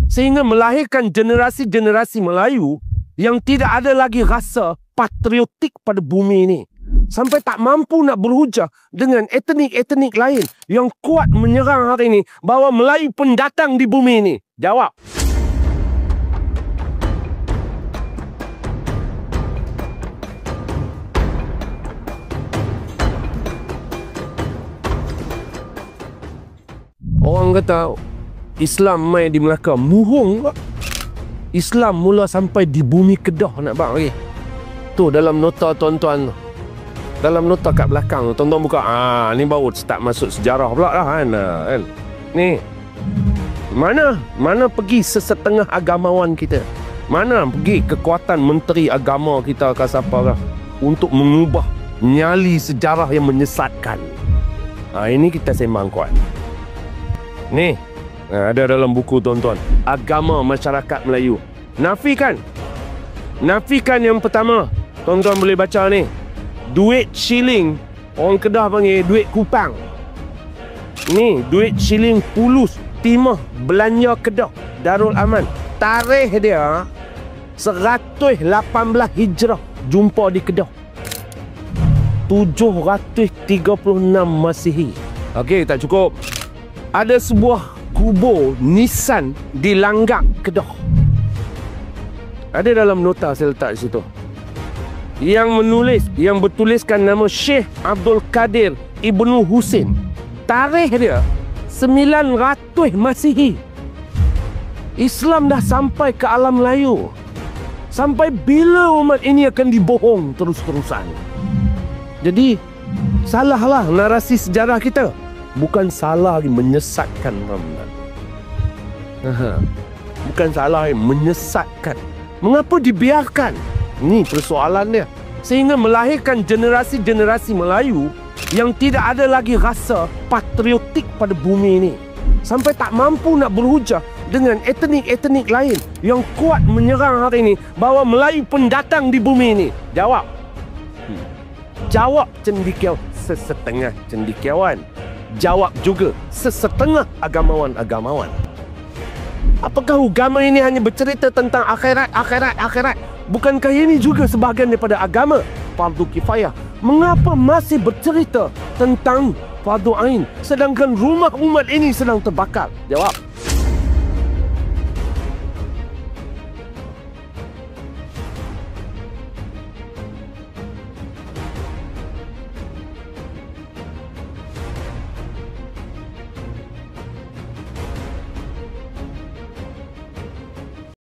sehingga melahirkan generasi-generasi Melayu yang tidak ada lagi rasa patriotik pada bumi ini. Sampai tak mampu nak berhujah dengan etnik-etnik lain yang kuat menyerang hari ini bahawa Melayu pendatang di bumi ini. Jawab. Orang kata Islam mai di Melaka. Murung tak? Islam mula sampai di bumi Kedah nak bang lagi. Tu dalam nota tuan-tuan. Dalam nota kat belakang tuan-tuan buka. Ni baru start masuk sejarah pula dah kan. Ni. Mana pergi sesetengah agamawan kita? Mana pergi kekuatan menteri agama kita ke siapa kah untuk mengubah nyali sejarah yang menyesatkan? Ini kita sembang kuat. Ni ada dalam buku tuan-tuan, Agama Masyarakat Melayu. Nafikan yang pertama. Tuan-tuan boleh baca ni. Duit shilling, orang Kedah panggil duit kupang. Ni duit shilling pulus timah belanja Kedah Darul Aman. Tarikh dia 118 Hijrah jumpa di Kedah. 736 Masihi. Okey, tak cukup. Ada sebuah kubur nisan di Langgak, Kedah. Ada dalam nota saya letak di situ. Yang bertuliskan nama Syekh Abdul Qadir Ibnu Husin. Tarikh dia 900 Masihi. Islam dah sampai ke alam Melayu. Sampai bila umat ini akan dibohong terus-terusan? Jadi, salahlah narasi sejarah kita. Bukan salah lagi menyesatkan Ramadan. Bukan salah lagi menyesatkan. Mengapa dibiarkan? Ini persoalan dia. Sehingga melahirkan generasi-generasi Melayu yang tidak ada lagi rasa patriotik pada bumi ini. Sampai tak mampu nak berhujah dengan etnik-etnik lain yang kuat menyerang hari ini bahawa Melayu pendatang di bumi ini. Jawab. Jawab cendekiawan. Sesetengah cendekiawan. Jawab juga sesetengah agamawan-agamawan. Apakah agama ini hanya bercerita tentang akhirat? Bukankah ini juga sebahagian daripada agama fardu kifayah? Mengapa masih bercerita tentang fardu ain sedangkan rumah umat ini sedang terbakar? Jawab.